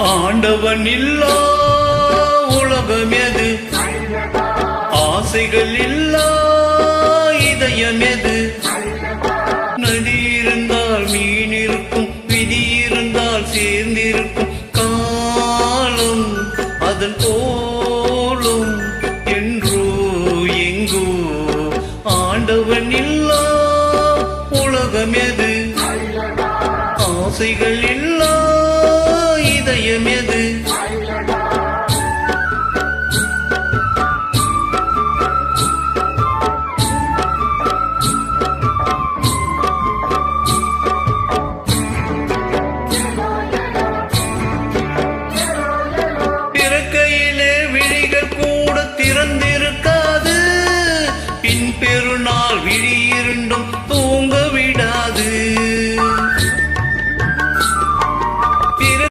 ஆண்டவன் இல்லா உலகம் எது? ஆசைகள் இல்லா இதயம் எது? நதி இருந்தால் மீன் இருக்கும், விதி இருந்தால் சேர்ந்திருக்கும், காலம் அதன் போலும் என்றோ எங்கோ. ஆண்டவன் இல்லா உலகம் எது? ஆசைகள் இல்லா